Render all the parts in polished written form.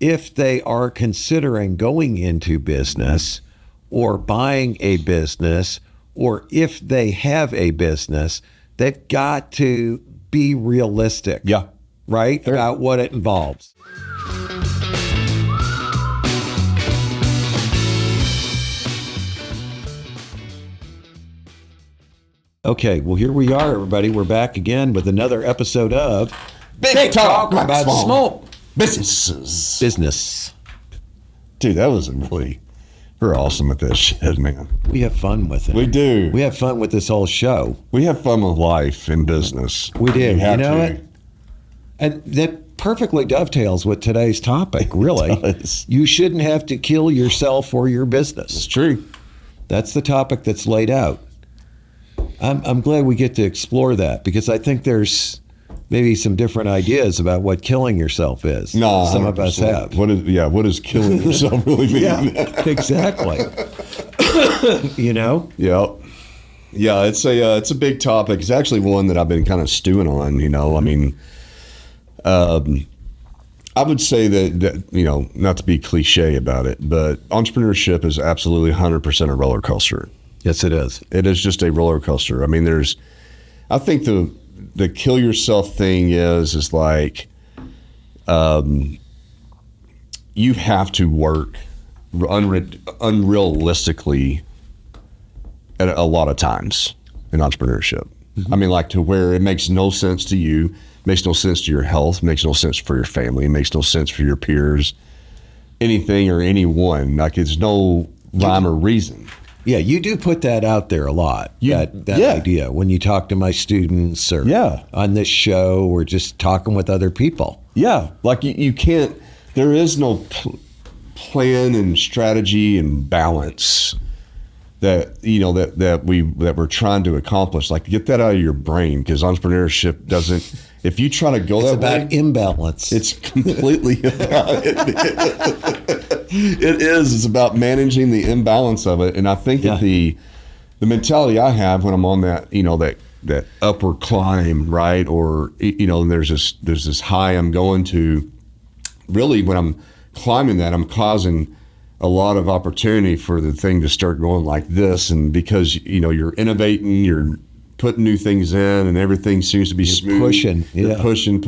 if they are considering going into business or buying a business, or if they have a business, they've got to be realistic. Yeah. Right? About what it involves. Okay, well, here we are, everybody. We're back again with another episode of Big Talk about small businesses. Business. Dude, that was we're awesome at this shit, man. We have fun with it. We do. We have fun with this whole show. We have fun with life and business. We do. You know to. it? And that perfectly dovetails with today's topic, really. It does. You shouldn't have to kill yourself or your business. It's true. That's the topic that's laid out. I'm glad we get to explore that, because I think there's maybe some different ideas about what killing yourself is. No, some of us have. What does killing yourself really mean? Yeah, exactly. You know? Yeah. Yeah, it's a big topic. It's actually one that I've been kind of stewing on, you know. I mean, I would say that, you know, not to be cliche about it, but entrepreneurship is absolutely 100% a roller coaster. Yes, it is. It is just a roller coaster. I mean, I think the kill yourself thing is like, you have to work unrealistically at a lot of times in entrepreneurship. Mm-hmm. I mean, like, to where it makes no sense to you, makes no sense to your health, makes no sense for your family, makes no sense for your peers, anything or anyone. Like, it's no rhyme or reason. Yeah, you do put that out there a lot, that idea, when you talk to my students or on this show or just talking with other people. Yeah, like you can't, there is no plan and strategy and balance that, you know, that we're trying to accomplish. Like, get that out of your brain, because entrepreneurship doesn't, if you try to go it's that way. It's about imbalance. It's completely about it. It is. It's about managing the imbalance of it. And I think that the mentality I have when I'm on that, you know, that upward climb, right? Or, you know, there's this high I'm going to. Really, when I'm climbing that, I'm causing a lot of opportunity for the thing to start going like this. And because, you know, you're innovating, you're putting new things in, and everything seems to be smooth. Pushing. You're pushing.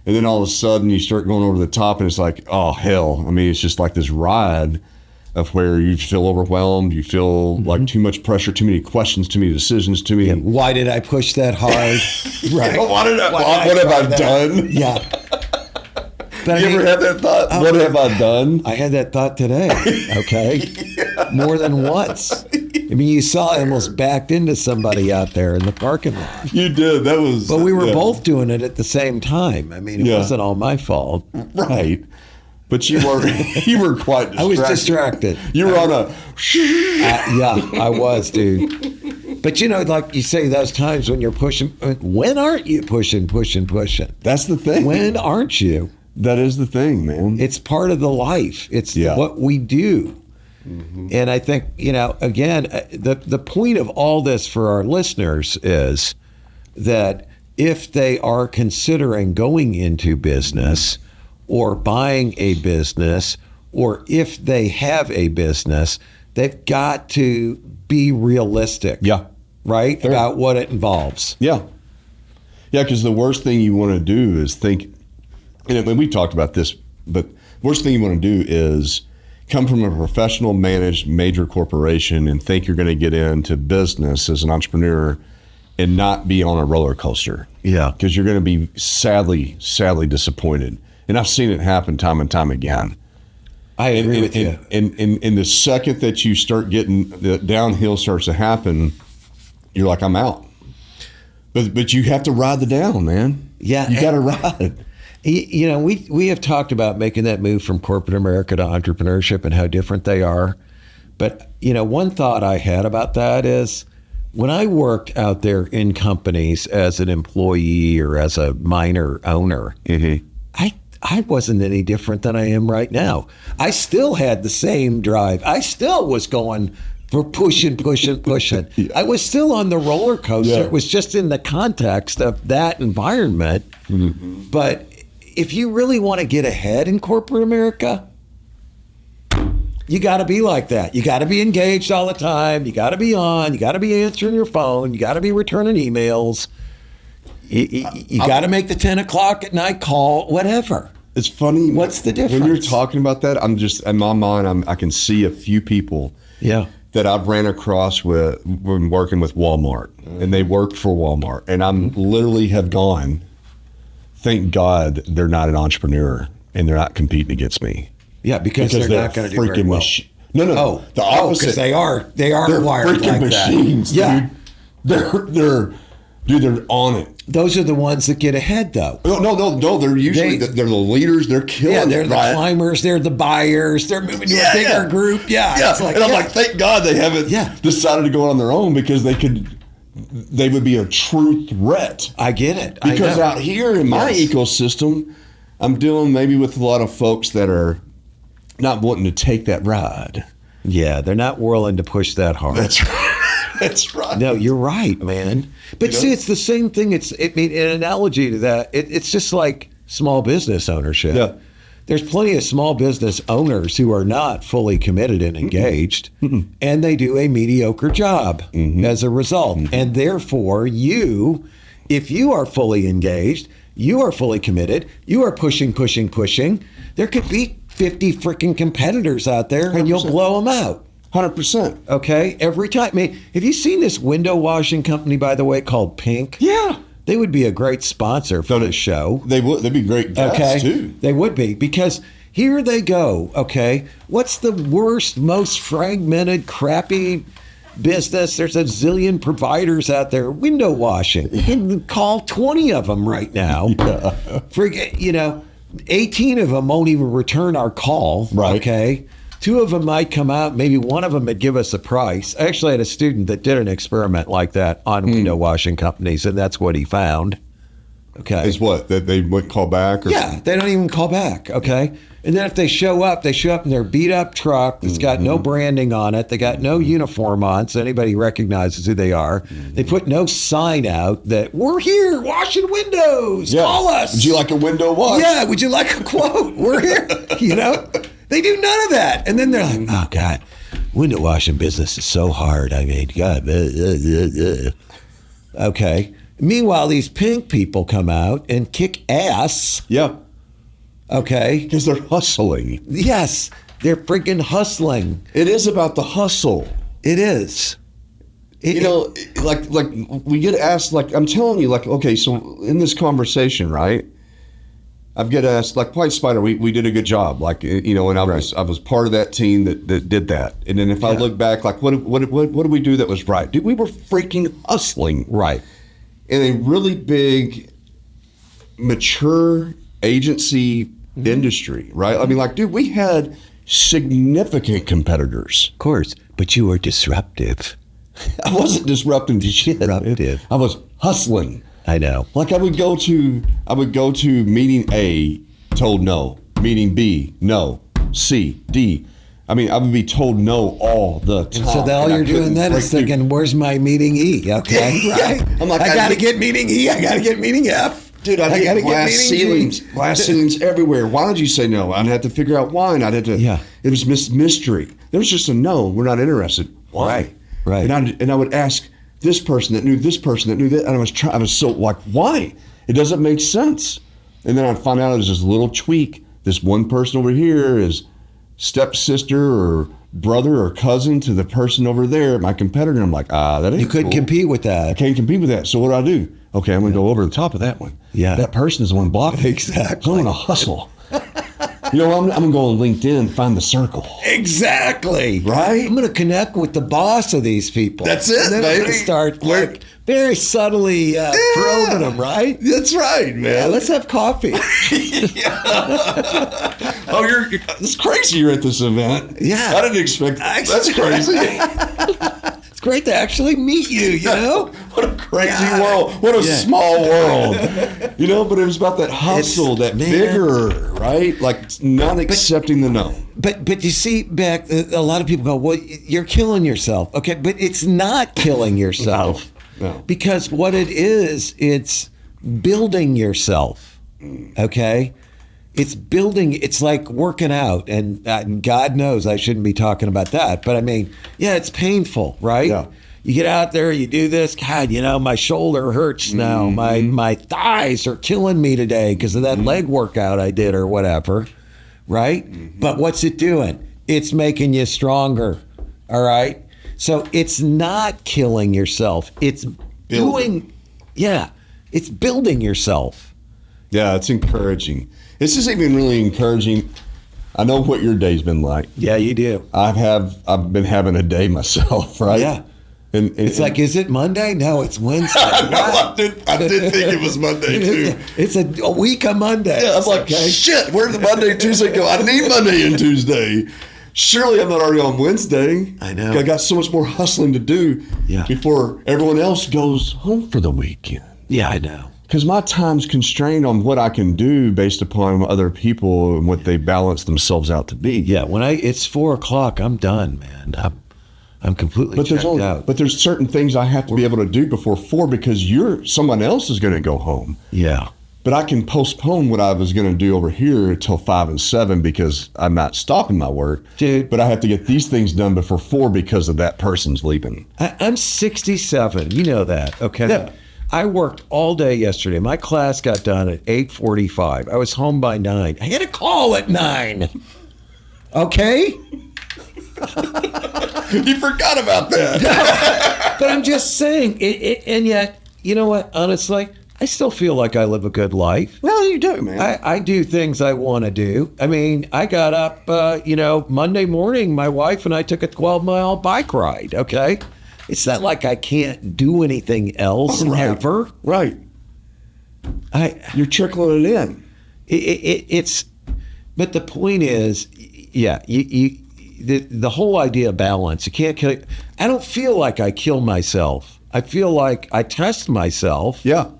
And then all of a sudden you start going over the top, and it's like, oh, hell. I mean, it's just like this ride of where you feel overwhelmed. You feel like too much pressure, too many questions, too many decisions, too many. Yeah, why did I push that hard? Right. What have I done? Yeah. But you ever had that thought? What have I done? I had that thought today. Okay. More than once. I mean, you saw I almost backed into somebody out there in the parking lot. You did. That was. But we were both doing it at the same time. I mean, it wasn't all my fault. Right. But you were quite distracted. I was distracted. You were on a. Yeah, I was, dude. But, you know, like you say, those times when you're pushing, when aren't you pushing? That's the thing. When aren't you? That is the thing, man. It's part of the life. It's what we do. Mm-hmm. And I think, you know, again, the point of all this for our listeners is that if they are considering going into business or buying a business, or if they have a business, they've got to be realistic. Yeah. Right? About what it involves. Yeah. Yeah, because the worst thing you want to do is think, and we talked about this, but worst thing you want to do is come from a professional managed major corporation and think you're going to get into business as an entrepreneur and not be on a roller coaster. Yeah. Because you're going to be sadly disappointed. And I've seen it happen time and time again. I agree with you. And the second that you start getting, the downhill starts to happen, you're like, I'm out. But you have to ride the down, man. Yeah. You got to ride. You know, we have talked about making that move from corporate America to entrepreneurship and how different they are. But, you know, one thought I had about that is when I worked out there in companies as an employee or as a minor owner, I wasn't any different than I am right now. I still had the same drive. I still was going for pushing. Yeah. I was still on the roller coaster. Yeah. It was just in the context of that environment. Mm-hmm. But if you really want to get ahead in corporate America, you got to be like that. You got to be engaged all the time. You got to be on. You got to be answering your phone. You got to be returning emails. You got to make the 10 o'clock at night call, whatever. It's funny. What's the difference? When you're talking about that, I'm just, in my mind, I can see a few people that I've ran across when working with Walmart, and they worked for Walmart, and I'm literally have gone, thank God they're not an entrepreneur and they're not competing against me. Yeah, because they're not going to do very well. No, the opposite. Because they are they're wired like machines, that. Yeah, they're on it. Those are the ones that get ahead, though. No. They're usually they're the leaders. They're killing. Yeah, they're the climbers. They're the buyers. They're moving to a bigger group. Yeah. It's like, and I'm like, thank God they haven't decided to go on their own, because they would be a true threat. I get it. Because out here in my ecosystem, I'm dealing maybe with a lot of folks that are not wanting to take that ride. Yeah, they're not willing to push that hard. That's right. That's right. No, you're right, man. But see, it's the same thing. An analogy to that, it's just like small business ownership. Yeah. There's plenty of small business owners who are not fully committed and engaged, and they do a mediocre job as a result. And therefore, if you are fully engaged, you are fully committed, you are pushing, there could be 50 freaking competitors out there, and you'll blow them out. 100%. Okay, every time. I mean, have you seen this window washing company, by the way, called Pink? Yeah. They would be a great sponsor for the show. They would. They'd be great guests, too. They would be, because here they go, okay? What's the worst, most fragmented, crappy business? There's a zillion providers out there. Window washing. You can call 20 of them right now. Forget, 18 of them won't even return our call, okay? 2 of them might come out. Maybe one of them would give us a price. I actually had a student that did an experiment like that on window washing companies, and that's what he found. Okay. Is what? That they wouldn't call back? Yeah, they don't even call back, okay? And then if they show up in their beat-up truck that's got no branding on it. They got no uniform on, so anybody recognizes who they are. They put no sign out that, we're here washing windows. Yeah. Call us. Would you like a window wash? Yeah, would you like a quote? We're here. They do none of that. And then they're like, oh, God, window washing business is so hard. I mean, God. Okay. Meanwhile, these Pink people come out and kick ass. Yeah. Okay. Because they're hustling. Yes. They're freaking hustling. It is about the hustle. It is. Like we get asked, like, I'm telling you, like, okay, so in this conversation, right? I've get asked, like, White Spider, we did a good job, like, and I was part of that team that did that. And then if I look back, like, what did we do that was right? Dude, we were freaking hustling, right, in a really big, mature agency industry, right? I mean, like, dude, we had significant competitors, of course, but you were disruptive. I wasn't disrupting shit. Disruptive. I was hustling. I know. Like I would go to meeting A, told no. Meeting B, no. C, D. I mean, I would be told no all the time. So all you're doing then is thinking, where's my meeting E? Okay, right? I'm like, I got to get meeting E. I got to get meeting F. Dude, I got to get meeting G. Glass ceilings everywhere. Why did you say no? I'd have to figure out why, and I'd have to. Yeah. It was mystery. There was just a no. We're not interested. Why? Right. And I would ask this person that knew this person that knew that, and I was so like, why? It doesn't make sense. And then I'd find out there's this little tweak. This one person over here is stepsister or brother or cousin to the person over there, my competitor. I'm like, that ain't You couldn't compete with that. I can't compete with that. So what do? Okay, I'm going to go over the top of that one. Yeah. That person is the one blocking. Exactly. I'm going to hustle. I'm going to go on LinkedIn and find the circle. Exactly. Right? I'm going to connect with the boss of these people. That's it, and then baby. I'm going to start very subtly probing them, right? That's right, man. Yeah, let's have coffee. Oh, it's crazy you're at this event. Yeah. I didn't expect that. That's crazy. It's great to actually meet you, What a crazy world. What a small world. But it was about that hustle, that vigor, right? Like not accepting the no. But you see, Beck, a lot of people go, well, you're killing yourself. Okay, but it's not killing yourself. No. Because what it is, it's building yourself. Okay? it's building. It's like working out, and God knows I shouldn't be talking about that. But I mean, yeah, it's painful, right? Yeah. You get out there, you do this. God, my shoulder hurts now. My thighs are killing me today because of that leg workout I did or whatever, right? But what's it doing? It's making you stronger, all right? So it's not killing yourself. It's it's building yourself. Yeah, it's encouraging. This is even really encouraging. I know what your day's been like. Yeah, you do. I've been having a day myself, right? Yeah. And it's like, is it Monday? No, it's Wednesday. I did think it was Monday too. It's a week of Monday. Yeah, I'm like, shit, where'd the Monday and Tuesday go? I need Monday and Tuesday. Surely I'm not already on Wednesday. I know. I got so much more hustling to do before everyone else goes home for the weekend. Yeah, I know. Because my time's constrained on what I can do based upon other people and what they balance themselves out to be. Yeah, when it's 4:00, I'm done, man. I'm completely checked out. But there's certain things I have to be able to do before 4 because someone else is going to go home. Yeah. But I can postpone what I was going to do over here until 5 and 7 because I'm not stopping my work. Dude. But I have to get these things done before 4 because of that person's leaving. I'm 67. You know that, okay? Yeah. I worked all day yesterday. My class got done at 8:45. I was home by 9. I had a call at 9. Okay? You forgot about that. But I'm just saying, and yet, you know what? Honestly, I still feel like I live a good life. Well, you do, man. I do things I want to do. I mean, I got up, Monday morning, my wife and I took a 12-mile bike ride, okay? It's not like I can't do anything else ever. Right. You're trickling it in. It's, but the point is, yeah, the whole idea of balance, you can't kill. I don't feel like I kill myself. I feel like I test myself. Yeah.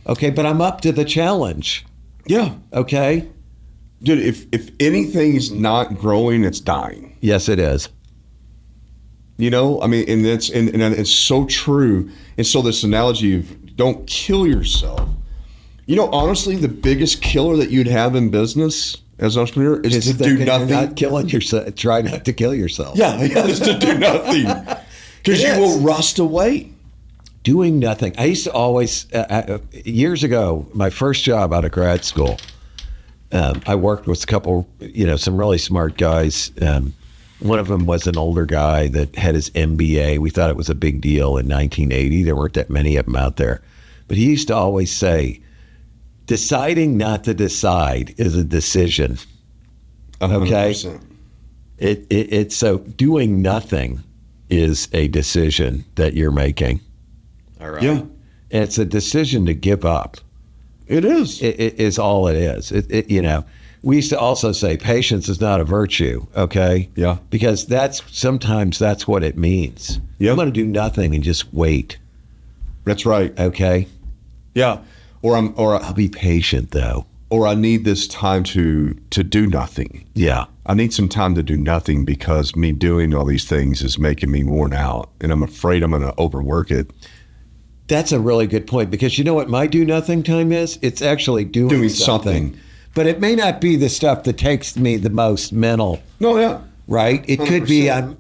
Okay, but I'm up to the challenge. Yeah. Okay. Dude, if anything's not growing, it's dying. Yes, it is. I mean, and it's so true. And so this analogy of don't kill yourself. Honestly, the biggest killer that you'd have in business as an entrepreneur is to do nothing. Not killing yourself. Try not to kill yourself. Yeah, is to do nothing. Because you will rust away. Doing nothing. I used to always, years ago, my first job out of grad school, I worked with a couple, some really smart guys. One of them was an older guy that had his MBA. We thought it was a big deal in 1980. There weren't that many of them out there. But he used to always say, deciding not to decide is a decision. 100%. Okay? It's so doing nothing is a decision that you're making. All right. Yeah. And it's a decision to give up. It is. It is all it is. We used to also say patience is not a virtue, okay? Yeah. Because sometimes that's what it means. Yeah. I'm going to do nothing and just wait. That's right. Okay? Yeah. I'll be patient though. Or I need this time to do nothing. Yeah. I need some time to do nothing because me doing all these things is making me worn out and I'm afraid I'm going to overwork it. That's a really good point because you know what my do nothing time is? It's actually doing something. But it may not be the stuff that takes me the most mental. No, yeah. Right? It 100%. Could be, I'm,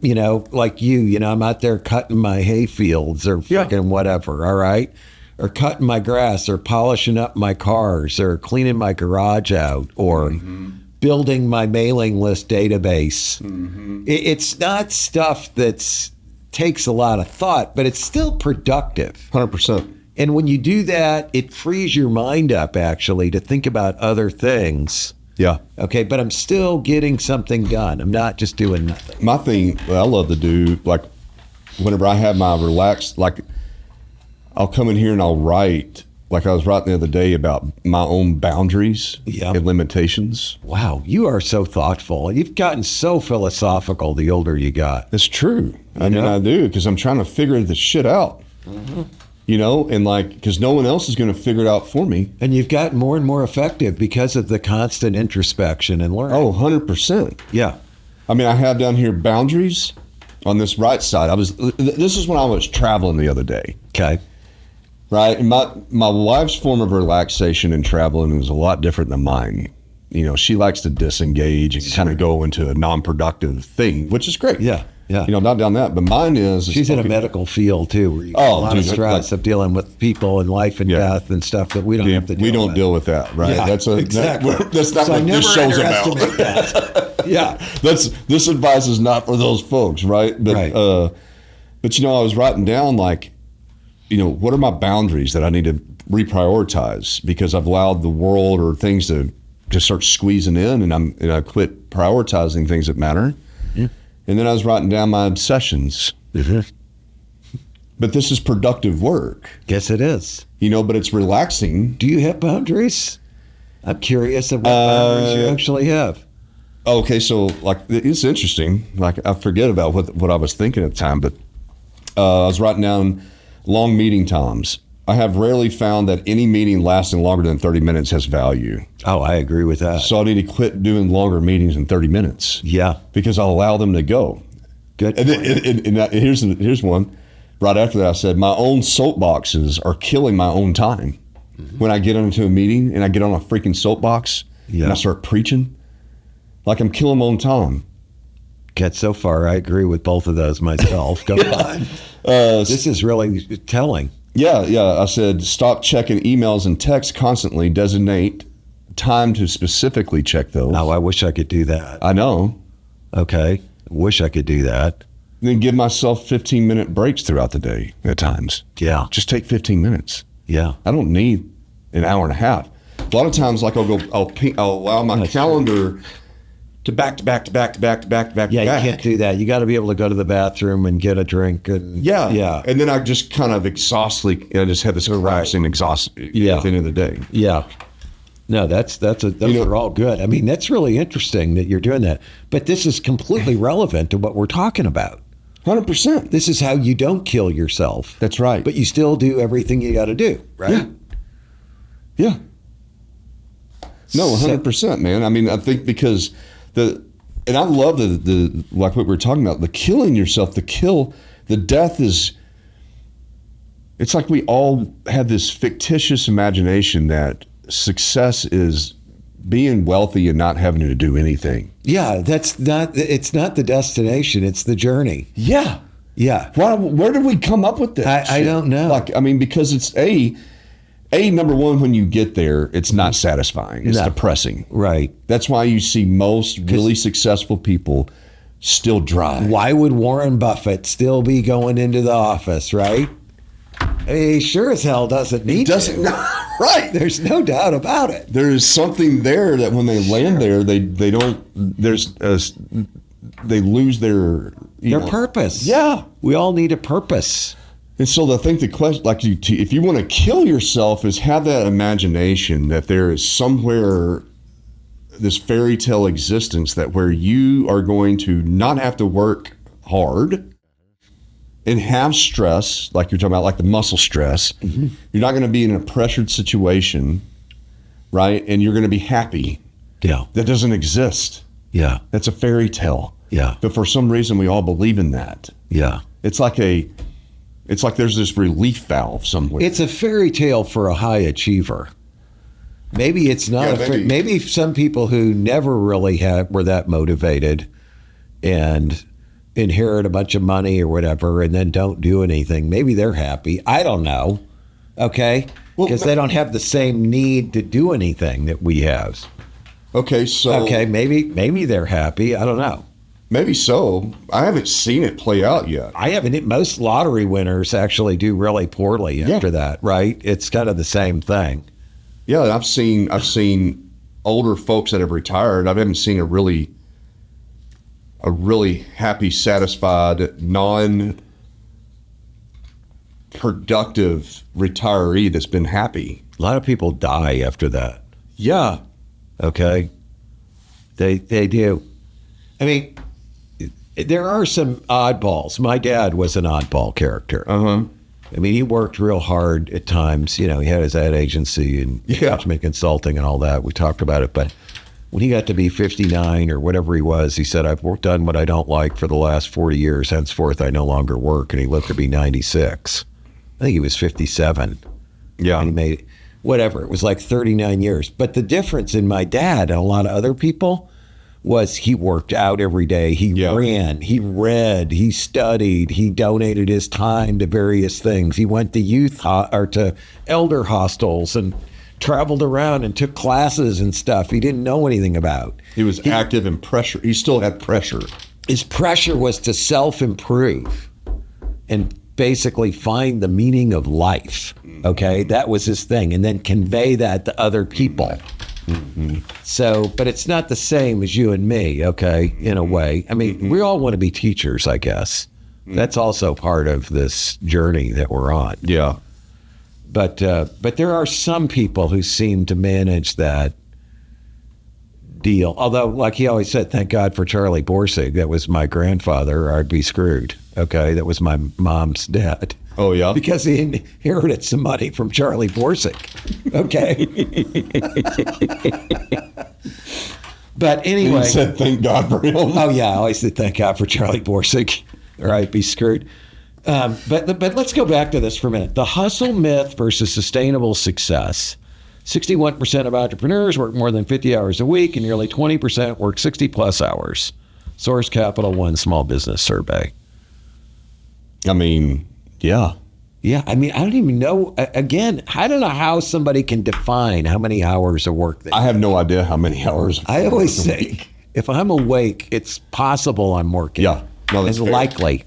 like I'm out there cutting my hay fields or freaking whatever, all right? Or cutting my grass or polishing up my cars or cleaning my garage out or building my mailing list database. Mm-hmm. It's not stuff that takes a lot of thought, but it's still productive. 100%. And when you do that, it frees your mind up, actually, to think about other things. Yeah. Okay, but I'm still getting something done. I'm not just doing nothing. My thing that I love to do, like, whenever I have my relaxed, like, I'll come in here and I'll write, like I was writing the other day about my own boundaries and limitations. Wow, you are so thoughtful. You've gotten so philosophical the older you got. It's true. I mean, I do, because I'm trying to figure this shit out. Mm-hmm. And because no one else is going to figure it out for me. And you've gotten more and more effective because of the constant introspection and learning. Oh, 100%. Yeah. I mean, I have down here boundaries on this right side. This is when I was traveling the other day. Okay. Right. And my wife's form of relaxation and traveling was a lot different than mine. she likes to disengage and kind of go into a non-productive thing, which is great. Yeah. Not down that, but mine is. She's in a medical field too, where you get a lot of stress of dealing with people and life and death and stuff that we don't have to deal with. We don't deal with that, right? Yeah, that's exactly. That's not what this show's about. That. Yeah. This advice is not for those folks, right? But, right. But I was writing down what are my boundaries that I need to reprioritize because I've allowed the world or things to just start squeezing in, and I quit prioritizing things that matter. Yeah. And then I was writing down my obsessions. Mm-hmm. But this is productive work. Yes, it is. But it's relaxing. Do you have boundaries? I'm curious of what boundaries you actually have. Okay, so it's interesting. I forget about what I was thinking at the time, but I was writing down long meeting times. I have rarely found that any meeting lasting longer than 30 minutes has value. Oh, I agree with that. So I need to quit doing longer meetings than 30 minutes. Yeah. Because I'll allow them to go. Good. And here's one. Right after that, I said, my own soapboxes are killing my own time. Mm-hmm. When I get into a meeting and I get on a freaking soapbox and I start preaching, I'm killing my own time. Get so far, I agree with both of those myself. Go on. This is really telling. Yeah. I said, stop checking emails and texts constantly. Designate time to specifically check those. Oh, I wish I could do that. I know. Okay. Wish I could do that. Then give myself 15-minute breaks throughout the day at times. Yeah. Just take 15 minutes. Yeah. I don't need an hour and a half. A lot of times, I'll allow my calendar to back. Yeah, you can't do that. You got to be able to go to the bathroom and get a drink. And yeah. And then I just kind of I just have this collapsing exhaust at the end of the day. Yeah. No, those are all good. I mean, that's really interesting that you're doing that. But this is completely relevant to what we're talking about. 100%. This is how you don't kill yourself. That's right. But you still do everything you got to do, right? Yeah. No, 100%, man. I mean, I think because and I love the like what we were talking about, the killing yourself, the death is, it's like we all have this fictitious imagination that success is being wealthy and not having to do anything. Yeah, it's not the destination, it's the journey. Yeah. Where did we come up with this? I don't know. Because it's number one, when you get there, it's not satisfying. It's depressing. Right. That's why you see most really successful people still drive. Why would Warren Buffett still be going into the office, right? He sure as hell doesn't need to. Right. There's no doubt about it. There is something there that when they land there, they lose their purpose. Yeah. We all need a purpose. And so I think the question, if you want to kill yourself, is have that imagination that there is somewhere this fairy tale existence where you are going to not have to work hard and have stress, like you're talking about, like the muscle stress. Mm-hmm. You're not going to be in a pressured situation, right? And you're going to be happy. Yeah. That doesn't exist. Yeah. That's a fairy tale. Yeah. But for some reason, we all believe in that. Yeah. It's like there's this relief valve somewhere. It's a fairy tale for a high achiever. Maybe it's not. Maybe some people who never really were that motivated and inherit a bunch of money or whatever and then don't do anything. Maybe they're happy. I don't know. Okay? Because they don't have the same need to do anything that we have. Okay, so... Okay, maybe they're happy. I don't know. Maybe so. I haven't seen it play out yet. I haven't. Most lottery winners actually do really poorly after that, right? It's kind of the same thing. Yeah, I've seen older folks that have retired. I haven't seen a really happy, satisfied, non-productive retiree that's been happy. A lot of people die after that. Yeah. Okay. They do. I mean, there are some oddballs. My dad was an oddball character. Uh-huh. I mean, he worked real hard at times. He had his ad agency and management consulting and all that. We talked about it. But when he got to be 59 or whatever he was, he said, I've done what I don't like for the last 40 years. Henceforth, I no longer work. And he lived to be 96. I think he was 57. Yeah. And whatever. It was like 39 years. But the difference in my dad and a lot of other people was he worked out every day. He ran, he read, he studied, he donated his time to various things. He went to to elder hostels and traveled around and took classes and stuff he didn't know anything about. He was active in pressure. He still had pressure. His pressure was to self-improve and basically find the meaning of life. Okay, that was his thing, and then convey that to other people. Mm-hmm. So, but it's not the same as you and me, okay, in a way. I mean, we all want to be teachers, I guess. That's also part of this journey that we're on. Yeah. But there are some people who seem to manage that deal. Although, like he always said, thank God for Charlie Borsig. That was my grandfather, or I'd be screwed. Okay, that was my mom's dad. Oh, yeah? Because he inherited some money from Charlie Borsig. Okay. But anyway. You said thank God for him. Oh, yeah, I always said thank God for Charlie Borsig, or I'd be screwed. But let's go back to this for a minute. The hustle myth versus sustainable success. 61% of entrepreneurs work more than 50 hours a week, and nearly 20% work 60 plus hours. Source Capital One Small Business Survey. I mean, yeah. Yeah, I mean, I don't even know. Again, I don't know how somebody can define how many hours of work they do. I have no idea how many hours. I always say, if I'm awake, it's possible I'm working. Yeah, no, that's it's fair. likely.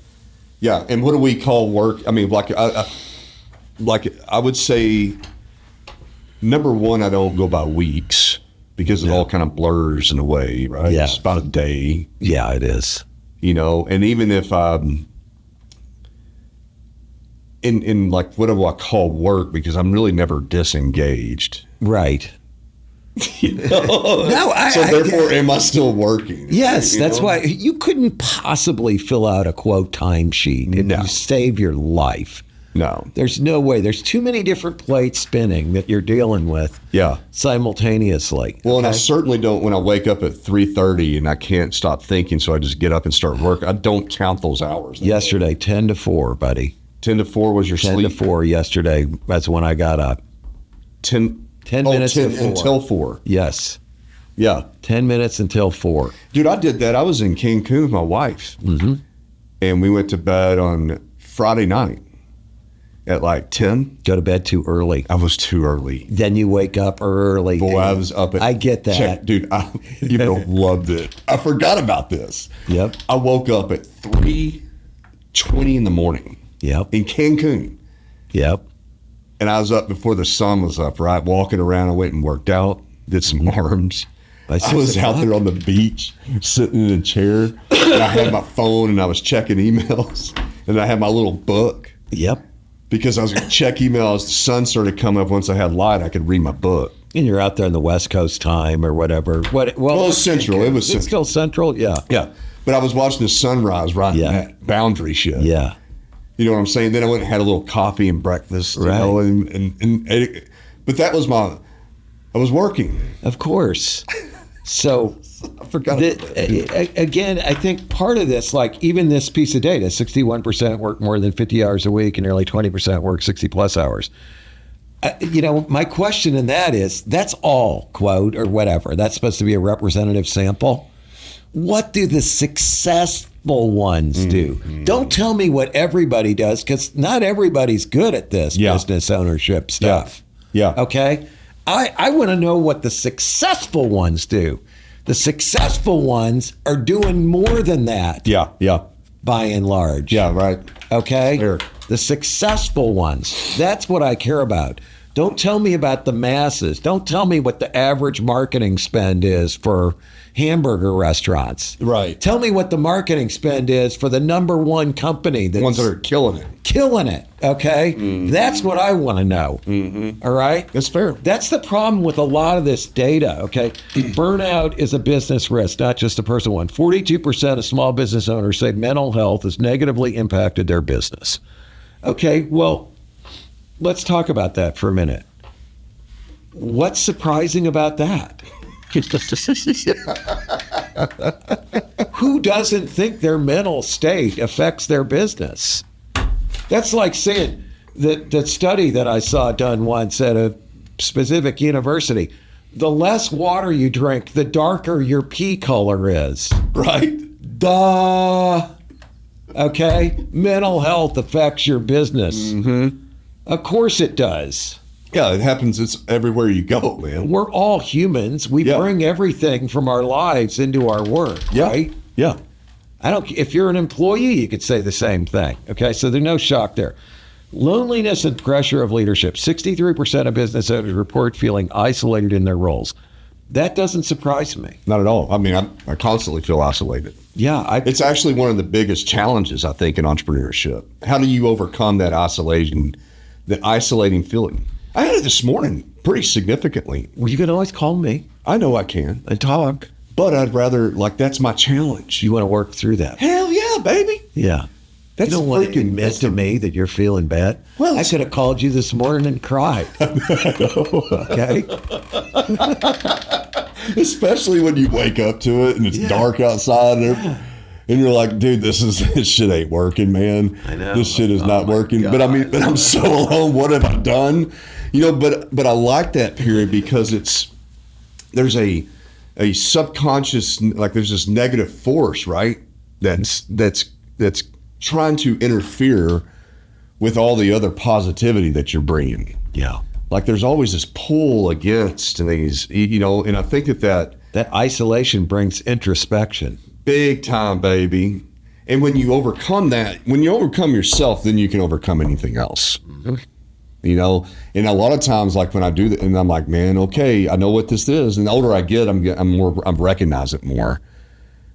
Yeah, and what do we call work? I mean, like I would say, number one, I don't go by weeks because it all kind of blurs in a way, right? Yeah. It's about a day. Yeah, it is. You know, and even if I'm in like, what do I call work? Because I'm really never disengaged. Right. You know? So therefore, am I still working? Yes, that's why you couldn't possibly fill out a quote timesheet if you save your life. No. There's no way. There's too many different plates spinning that you're dealing with simultaneously. Well, and I certainly don't, when I wake up at 3:30 and I can't stop thinking, so I just get up and start work. I don't count those hours. Yesterday, 10 to 4, buddy. 10 to 4 was your 10 sleep? 10 to 4 yesterday. That's when I got up. 10 minutes until 4. Yes. Yeah. 10 minutes until 4. Dude, I did that. I was in Cancun with my wife. Mm-hmm. And we went to bed on Friday night at like 10. Go to bed too early. I was too early. Then you wake up early. Boy, I was up at... I get that. Dude, you loved it. I forgot about this. Yep. I woke up at 3:20 in the morning. Yep. In Cancun. Yep. And I was up before the sun was up, right? Walking around. I went and worked out, did some arms. I was out there on the beach, sitting in a chair. And I had my phone and I was checking emails. And I had my little book. Yep. Because I was going to check emails. The sun started coming up. Once I had light, I could read my book. And you're out there in the West Coast time or whatever. Well, it was central. It was central. It's still central? Yeah. Yeah. But I was watching the sunrise right in that boundary ship. Yeah. You know what I'm saying? Then I went and had a little coffee and breakfast. Right. You know, but that was I was working. Of course. So I forgot again, I think part of this, like even this piece of data, 61% work more than 50 hours a week and nearly 20% work 60 plus hours. You know, my question in that is, that's all, quote, or whatever. That's supposed to be a representative sample. What do the successful ones do? Mm-hmm. Don't tell me what everybody does, because not everybody's good at this business ownership stuff. Yeah. Okay? I want to know what the successful ones do. The successful ones are doing more than that. Yeah. By and large. Yeah, right. Okay? Fair. The successful ones. That's what I care about. Don't tell me about the masses. Don't tell me what the average marketing spend is for hamburger restaurants. Right. Tell me what the marketing spend is for the number one company. The ones that are killing it. Killing it, okay? Mm-hmm. That's what I want to know, all right? That's fair. That's the problem with a lot of this data, okay? Burnout is a business risk, not just a personal one. 42% of small business owners say mental health has negatively impacted their business. Okay, well, let's talk about that for a minute. What's surprising about that? Who doesn't think their mental state affects their business? That's like saying that study that I saw done once at a specific university. The less water you drink, the darker your pee color is. Right. Duh. Okay? Mental health affects your business. Of course it does. Yeah, it happens. It's everywhere you go, man. We're all humans. We bring everything from our lives into our work, right? Yeah. If you're an employee, you could say the same thing. Okay, so there's no shock there. Loneliness and pressure of leadership. 63% of business owners report feeling isolated in their roles. That doesn't surprise me. Not at all. I mean, I constantly feel isolated. Yeah. It's actually one of the biggest challenges, I think, in entrepreneurship. How do you overcome that isolating feeling? I had it this morning pretty significantly. Well, you can always call me. I know I can. And talk. But I'd rather, that's my challenge. You want to work through that? Hell yeah, baby. Yeah. That's you don't want to admit to me that you're feeling bad. Well, I could have called you this morning and cried. Okay? Especially when you wake up to it and it's dark outside and you're like, dude, this shit ain't working, man. I know. This shit is not working. God. But I'm so alone. What have I done? But I like that period because there's a subconscious, there's this negative force, right? That's trying to interfere with all the other positivity that you're bringing. Yeah. There's always this pull against these, and I think that isolation brings introspection. Big time, baby. And when you overcome that, when you overcome yourself, then you can overcome anything else. Mm-hmm. And a lot of times, when I do that, and I'm like, man, okay, I know what this is. And the older I get, I'm recognize it more.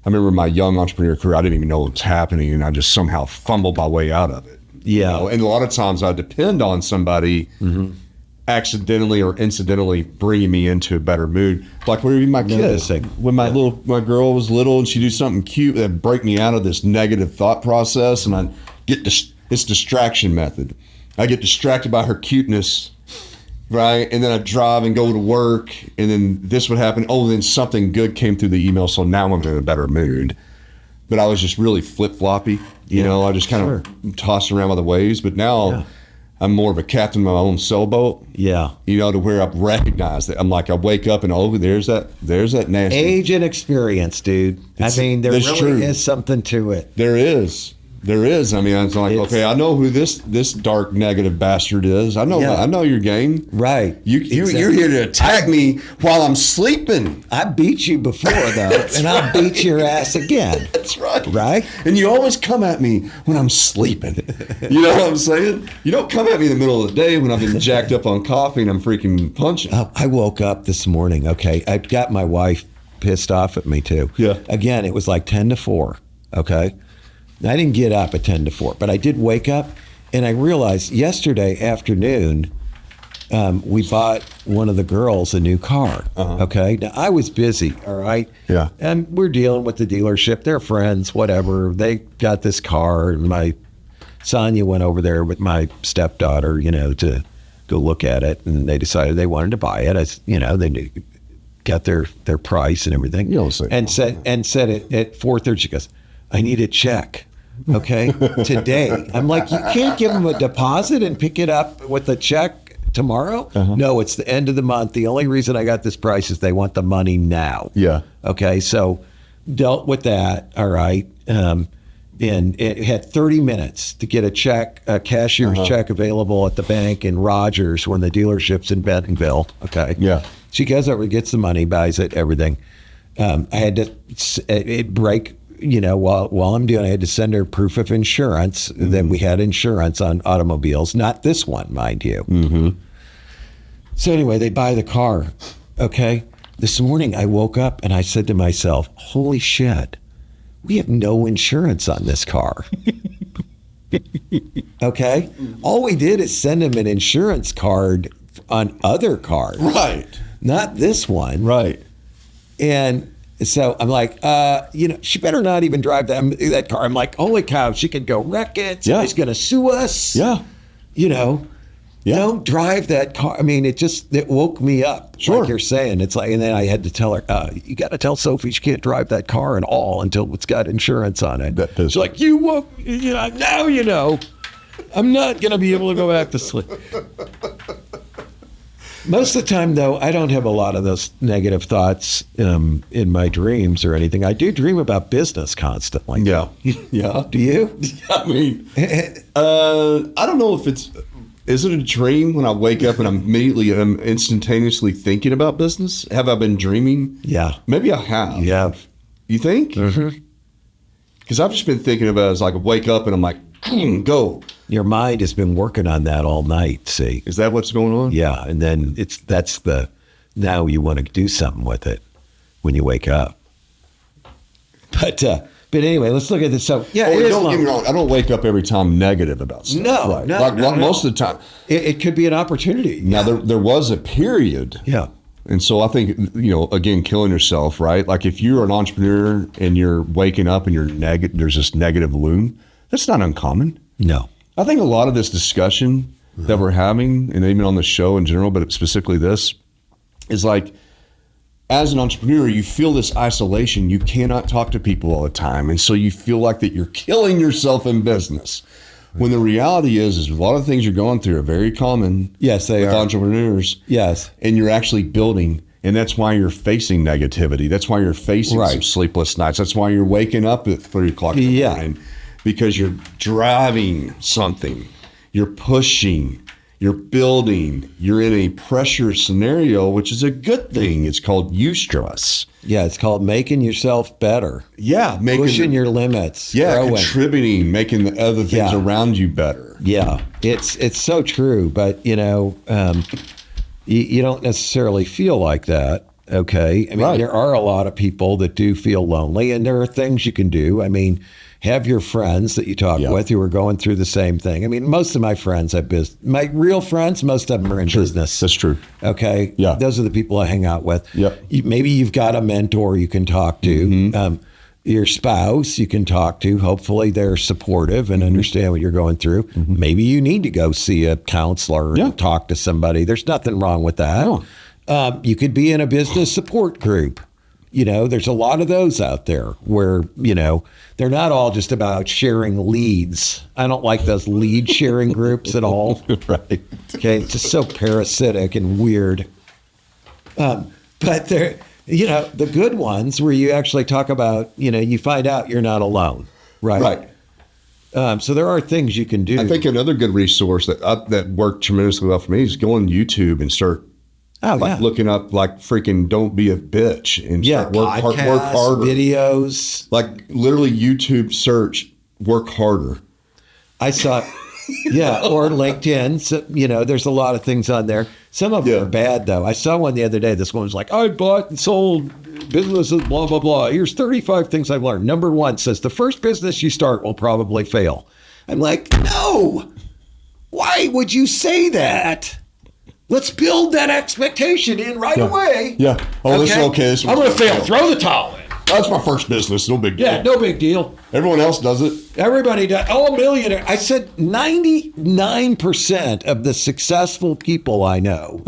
I remember my young entrepreneur career, I didn't even know what was happening, and I just somehow fumbled my way out of it. Yeah. And a lot of times I depend on somebody accidentally or incidentally bringing me into a better mood. Like with my kids, when my girl was little and she'd do something cute that'd break me out of this negative thought process, and I get it's distraction method. I get distracted by her cuteness, right? And then I drive and go to work, and then this would happen. Oh, then something good came through the email, so now I'm in a better mood. But I was just really flip-floppy, I just kind of tossed around by the waves. But now I'm more of a captain of my own sailboat. Yeah. To where I recognize that. I'm like, I wake up and there's that nasty. Age and experience, dude. There really is something to it. There is. I mean, it's like, okay, I know who this dark negative bastard is. I know your game. Right. You're here to attack me while I'm sleeping. I beat you before, though, and I'll beat your ass again. That's right. Right? And you always come at me when I'm sleeping. You know what I'm saying? You don't come at me in the middle of the day when I've been jacked up on coffee and I'm freaking punching. I woke up this morning, okay? I got my wife pissed off at me, too. Yeah. Again, it was 10 to 4, okay? I didn't get up at 10 to 4, but I did wake up, and I realized yesterday afternoon, we bought one of the girls a new car, okay? Now, I was busy, all right? Yeah. And we're dealing with the dealership. They're friends, whatever. They got this car, and my Sonia went over there with my stepdaughter, to go look at it, and they decided they wanted to buy it. They got their price and everything. And said it at 4:30, she goes, I need a check, okay, today. I'm like, you can't give them a deposit and pick it up with a check tomorrow? No, it's the end of the month. The only reason I got this price is they want the money now. Yeah. Okay, so dealt with that, all right. And it had 30 minutes to get a cashier's check available at the bank in Rogers, one of the dealerships in Bentonville, okay? Yeah. She goes over, gets the money, buys it, everything. I had to break. While I'm doing it, I had to send her proof of insurance that we had insurance on automobiles, not this one, mind you. Mm-hmm. So anyway, they buy the car. Okay. This morning I woke up and I said to myself, holy shit, we have no insurance on this car. Okay. All we did is send him an insurance card on other cars. Right. Not this one. Right. And so I'm like, she better not even drive that car. I'm like, holy cow, she could go wreck it. Somebody's going to sue us. Yeah. Don't drive that car. I mean, it woke me up. Sure. Like you're saying. It's like, and then I had to tell her, you got to tell Sophie she can't drive that car at all until it's got insurance on it. She's like, you woke, now I'm not going to be able to go back to sleep. Most of the time, though, I don't have a lot of those negative thoughts in my dreams or anything. I do dream about business constantly. Yeah. Yeah. Do you? I mean, I don't know if is it a dream when I wake up and I'm instantaneously thinking about business? Have I been dreaming? Yeah. Maybe I have. Yeah. You think? Mm-hmm. Because I've just been thinking about it as like I wake up and I'm like, go. Your mind has been working on that all night, see? Is that what's going on? Yeah, and then now you want to do something with it when you wake up. But anyway, let's look at this. So yeah, don't get me wrong. I don't wake up every time negative about stuff. No, right. no, most of the time. It could be an opportunity. Now there was a period. Yeah. And so I think, again, killing yourself, right? Like if you're an entrepreneur and you're waking up and there's this negative loom, that's not uncommon. No. I think a lot of this discussion that we're having, and even on the show in general, but specifically this, is like, as an entrepreneur, you feel this isolation. You cannot talk to people all the time. And so you feel like that you're killing yourself in business. When the reality is a lot of the things you're going through are very common. Yes, they with are. entrepreneurs. Yes. And you're actually building. And that's why you're facing negativity. That's why you're facing some sleepless nights. That's why you're waking up at 3 o'clock in the morning. Because you're driving something, you're pushing, you're building, you're in a pressure scenario, which is a good thing. It's called eustress. Yeah, it's called making yourself better. Yeah, pushing your limits. Yeah, growing. Contributing, making the other things around you better. Yeah, it's so true. But you don't necessarily feel like that. Okay, I mean there are a lot of people that do feel lonely, and there are things you can do. I mean, have your friends that you talk with who are going through the same thing. I mean, most of my friends have business. My real friends, most of them are in business. That's true. Okay. Yeah. Those are the people I hang out with. Yep. Maybe you've got a mentor you can talk to. Mm-hmm. Your spouse you can talk to. Hopefully they're supportive and understand what you're going through. Mm-hmm. Maybe you need to go see a counselor and talk to somebody. There's nothing wrong with that. No. You could be in a business support group. There's a lot of those out there where, they're not all just about sharing leads. I don't like those lead sharing groups at all. Right. Okay. It's just so parasitic and weird. But they're, the good ones where you actually talk about, you find out you're not alone. Right. Right. So there are things you can do. I think another good resource that worked tremendously well for me is go on YouTube and start looking up like freaking don't be a bitch and start work harder. Videos. Like literally YouTube search work harder. I saw or LinkedIn. So, there's a lot of things on there. Some of them are bad though. I saw one the other day. This one was like, I bought and sold businesses, blah, blah, blah. Here's 35 things I've learned. Number 1 says the first business you start will probably fail. I'm like, no, why would you say that? Let's build that expectation in right away. Yeah. Oh, this is okay. I'm going to fail. Throw the towel in. That's my first business. No big deal. Yeah, no big deal. Everyone else does it. Everybody does. Oh, millionaire. I said 99% of the successful people I know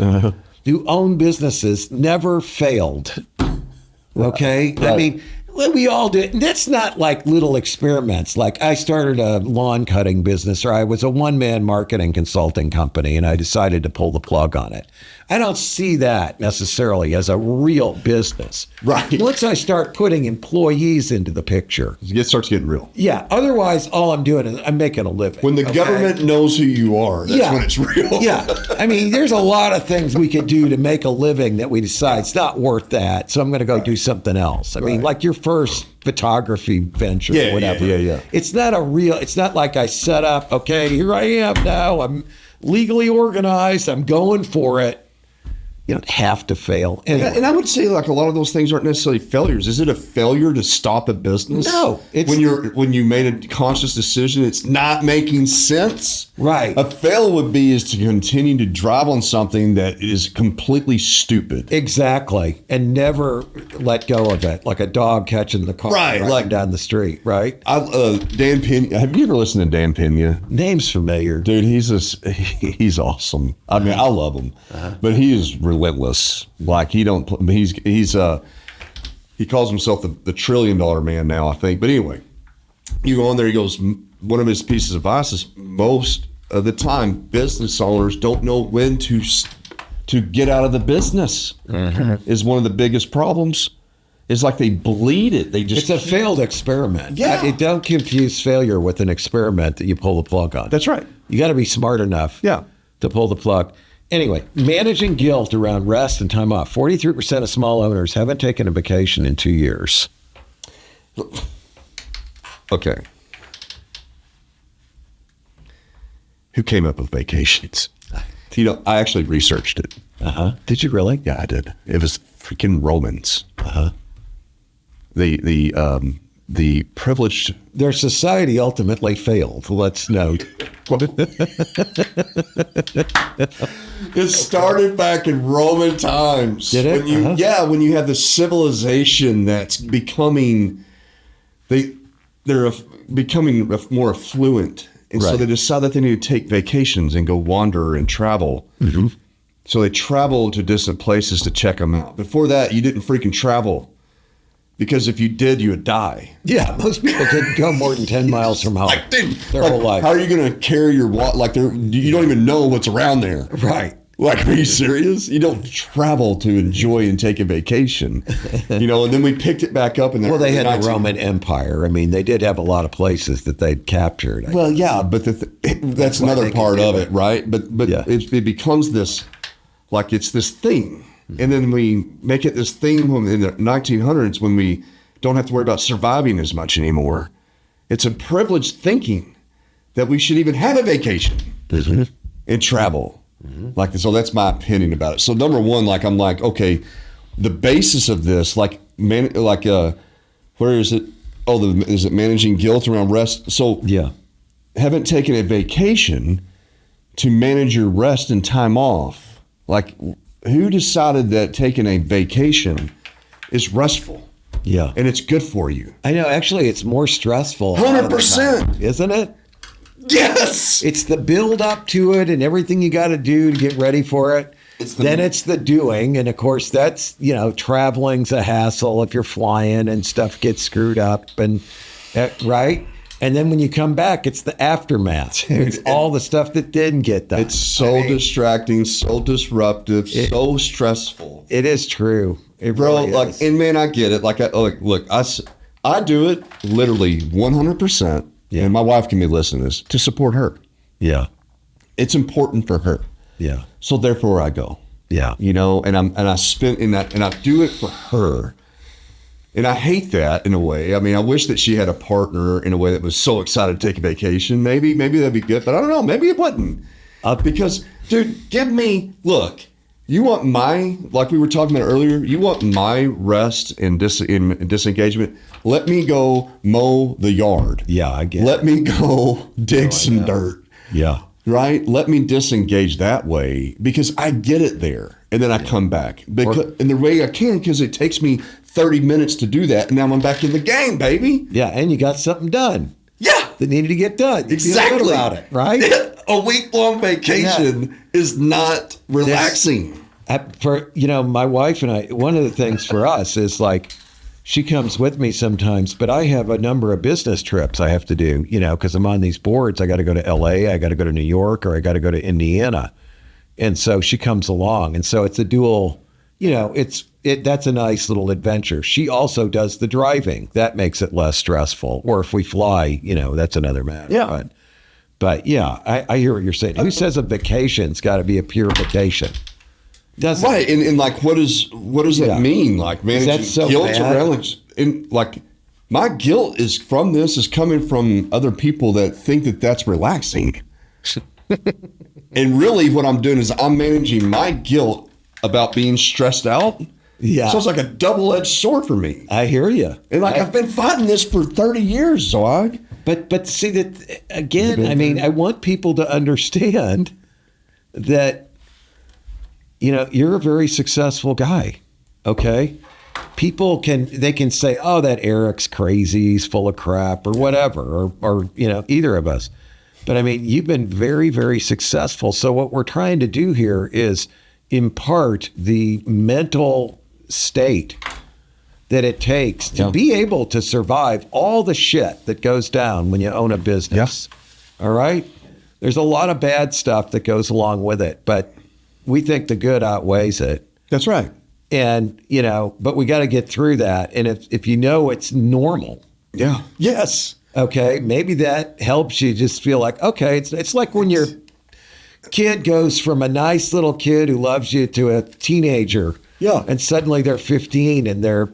who own businesses never failed. Okay? Right. I mean, we all did. That's not like little experiments. Like I started a lawn cutting business, or I was a one-man marketing consulting company, and I decided to pull the plug on it. I don't see that necessarily as a real business. Right. Once I start putting employees into the picture. It starts getting real. Yeah. Otherwise, all I'm doing is I'm making a living. When the government knows who you are, that's when it's real. Yeah. I mean, there's a lot of things we could do to make a living that we decide it's not worth that. So I'm going to go do something else. I mean, like your first photography venture or whatever. Yeah. It's not like I set up, okay, here I am now. I'm legally organized. I'm going for it. You don't have to fail. Anyway. And I would say like a lot of those things aren't necessarily failures. Is it a failure to stop a business? No. When you made a conscious decision, it's not making sense. Right. A fail would be is to continue to drive on something that is completely stupid. Exactly. And never let go of it. Like a dog catching the car driving down the street, right? Dan Pena. Have you ever listened to Dan Pena? Name's familiar. Dude, he's awesome. I mean, I love him. But he is relentless. Like he calls himself the $1 trillion man now, I think. But anyway, you go on there, he goes, one of his pieces of advice is most of the time business owners don't know when to to get out of the business is one of the biggest problems. It's like they bleed it. They just It's a failed experiment. Yeah. Don't confuse failure with an experiment that you pull the plug on. That's right. You got to be smart enough to pull the plug. Anyway, managing guilt around rest and time off. 43% of small owners haven't taken a vacation in 2 years. Okay. Who came up with vacations? You know, I actually researched it. Did you really? Yeah, I did. It was freaking Romans. The privileged. Their society ultimately failed, let's note. It started back in Roman times. Did it? When you, when you have the civilization that's becoming, they're becoming more affluent. And so they decide that they need to take vacations and go wander and travel. So they travel to distant places to check them out. Before that, you didn't freaking travel. Because if you did, you would die. Yeah, most people didn't go more than 10 miles from home their whole life. How are you going to carry your water? Like, you don't even know what's around there. Right. Like, are you serious? You don't travel to enjoy and take a vacation. You know, and then we picked it back up. Well, they had the Roman Empire. I mean, they did have a lot of places that they'd captured. Well, yeah, but that's another part of it, right? But it becomes this, like it's this thing. And then we make it this thing in the 1900s when we don't have to worry about surviving as much anymore. It's a privileged thinking that we should even have a vacation and travel. Like, so that's my opinion about it. So number one, like, I'm like, okay, the basis of this, where is it? Is it managing guilt around rest? So haven't taken a vacation to manage your rest and time off. Like, who decided that taking a vacation is restful? Yeah. And it's good for you. I know. Actually, it's more stressful. 100%. Isn't it? Yes. It's the build up to it and everything you got to do to get ready for it. Then it's the doing. And of course, that's, traveling's a hassle if you're flying and stuff gets screwed up and right. And then when you come back, it's the aftermath. It's all the stuff that didn't get done. It's so distracting, so disruptive, so stressful. It is true. It Bro, really is. And man, I get it. Look, I do it literally 100%. Yeah. And my wife can be listening to this to support her. Yeah. It's important for her. Yeah. So therefore I go. Yeah. And I spent in that, and I do it for her. And I hate that in a way. I mean, I wish that she had a partner in a way that was so excited to take a vacation. Maybe that'd be good, but I don't know. Maybe it wouldn't. Because, dude, look, you want like we were talking about earlier, you want my rest and disengagement. Let me go mow the yard. Yeah, I get it. Let me go dig some dirt. Yeah. Right? Let me disengage that way because I get it there. And then I come back. And the way I can, because it takes me 30 minutes to do that. And now I'm back in the game, baby. Yeah. And you got something done. Yeah. That needed to get done. Exactly. You feel good about it, right? A week-long vacation is not relaxing. My wife and I, one of the things for us is like, she comes with me sometimes, but I have a number of business trips I have to do, because I'm on these boards. I got to go to LA, I got to go to New York, or I got to go to Indiana. And so she comes along. And so it's a dual, that's a nice little adventure. She also does the driving. That makes it less stressful. Or if we fly, that's another matter. Yeah. But yeah, I hear what you're saying. Who says a vacation's got to be a pure vacation? Doesn't right. And like, what does that mean? Like managing guilt around, and like my guilt is coming from other people that think that that's relaxing. And really what I'm doing is I'm managing my guilt about being stressed out. Yeah. So it's like a double-edged sword for me. I hear you. And I've been fighting this for 30 years, Zog. But see that again, I mean, I want people to understand that, you're a very successful guy. Okay. People can say, oh, that Eric's crazy, he's full of crap or whatever, or either of us. But I mean, you've been very, very successful. So what we're trying to do here is impart the mental state that it takes to be able to survive all the shit that goes down when you own a business. Yeah. All right. There's a lot of bad stuff that goes along with it, but we think the good outweighs it. That's right. And, but we got to get through that. And if you know it's normal. Yeah. Yes. Okay. Maybe that helps you just feel like, okay, it's like when your kid goes from a nice little kid who loves you to a teenager. Yeah. And suddenly they're 15 and they're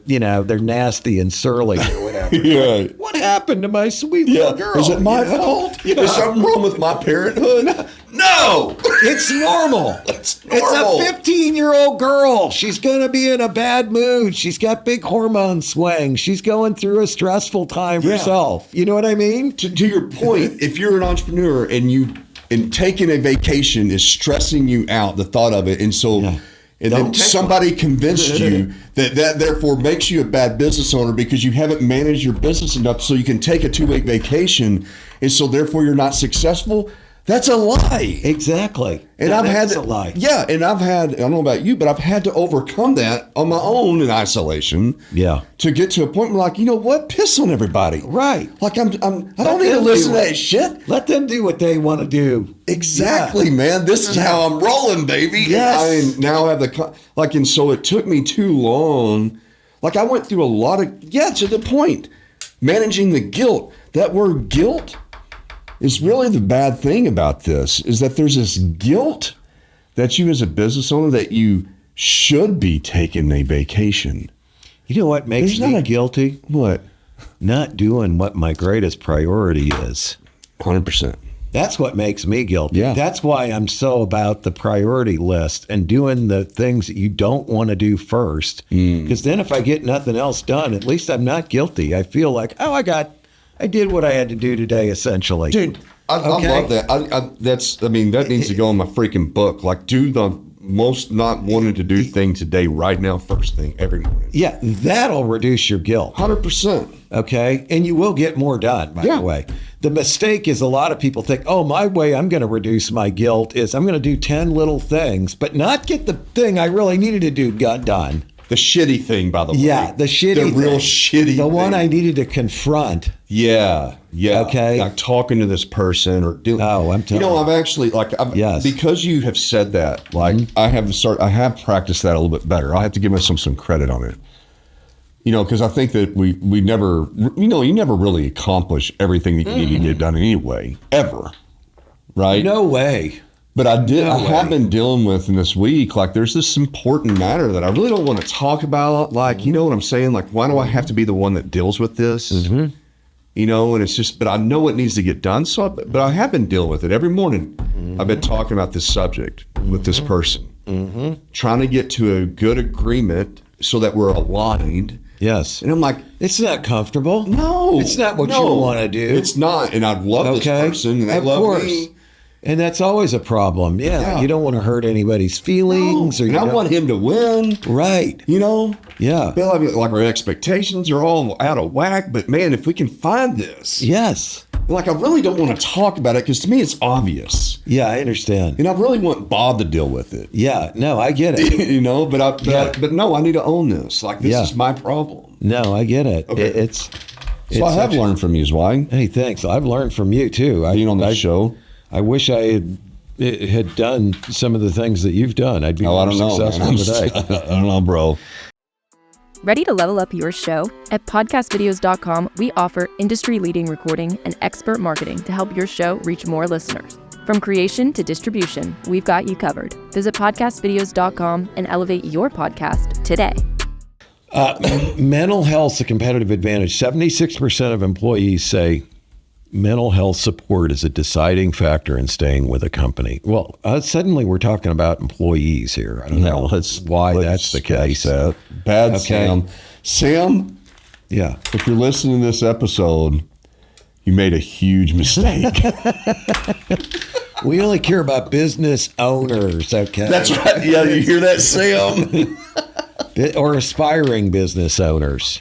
nasty and surly or whatever. Yeah. What happened to my sweet little girl? Is it my fault? Yeah. Is something wrong with my parenthood? No. It's normal. It's normal. It's a 15-year-old girl. She's going to be in a bad mood. She's got big hormone swings. She's going through a stressful time herself. You know what I mean? To your point, if you're an entrepreneur and taking a vacation is stressing you out, the thought of it, and so... Yeah. And then somebody convinced you that therefore makes you a bad business owner because you haven't managed your business enough so you can take a 2-week vacation, and so therefore you're not successful. That's a lie. Exactly. And that's a lie. Yeah, and I don't know about you, but I've had to overcome that on my own in isolation. Yeah. To get to a point where, like, you know what? Piss on everybody. Right. Like I don't need to listen to that shit. Let them do what they want to do. Exactly, man. This is how I'm rolling, baby. Yes. I now have and so it took me too long. Like I went through a lot of, to the point, managing the guilt. That word guilt is really the bad thing about this, is that there's this guilt that you as a business owner that you should be taking a vacation. You know what makes me guilty? What? Not doing what my greatest priority is. 100%. That's what makes me guilty. Yeah. That's why I'm so about the priority list and doing the things that you don't want to do first. Because then if I get nothing else done, at least I'm not guilty. I feel like, I did what I had to do today, essentially. Dude, I love that. That needs to go in my freaking book. Like, do the most not wanting to do thing today, right now, first thing, every morning. Yeah, that'll reduce your guilt. 100%. Okay? And you will get more done, by the way. The mistake is a lot of people think, my way I'm going to reduce my guilt is I'm going to do 10 little things, but not get the thing I really needed to do done. The shitty thing, by the way. Yeah, the real shitty thing. The one I needed to confront. Yeah. Okay. Like talking to this person or doing. Oh, I'm telling you. I've actually because you have said that, like I have practiced that a little bit better. I have to give myself some credit on it. Because I think that we never, you never really accomplish everything that you need to get done anyway, ever. Right? No way. But I have been dealing with in this week, like there's this important matter that I really don't want to talk about. Like, you know what I'm saying? Like, why do I have to be the one that deals with this? And it's just, but I know it needs to get done. But I have been dealing with it every morning. I've been talking about this subject with this person, trying to get to a good agreement so that we're aligned. Yes. And I'm like, it's not comfortable. No. It's not what you want to do. It's not. And I love this person and they love me. And that's always a problem. Yeah. You don't want to hurt anybody's feelings. No. I want him to win. Right. Yeah. Like our expectations are all out of whack. But man, if we can find this. Yes. Like I really don't want to talk about it because to me it's obvious. Yeah, I understand. And I really want Bob to deal with it. Yeah. No, I get it. But no, I need to own this. Like this is my problem. No, I get it. Okay. So I have learned from you, Zweig. Hey, thanks. I've learned from you too. Being on this show. I wish I had done some of the things that you've done. I'd be more successful today. I don't know, bro. Ready to level up your show? At podcastvideos.com, we offer industry-leading recording and expert marketing to help your show reach more listeners. From creation to distribution, we've got you covered. Visit podcastvideos.com and elevate your podcast today. Mental health's a competitive advantage. 76% of employees say mental health support is a deciding factor in staying with a company. Well, suddenly we're talking about employees here. I don't know why that's the case. Bad Sam. Sam, yeah. If you're listening to this episode, you made a huge mistake. We only care about business owners, okay? That's right. Yeah, you hear that, Sam? Or aspiring business owners.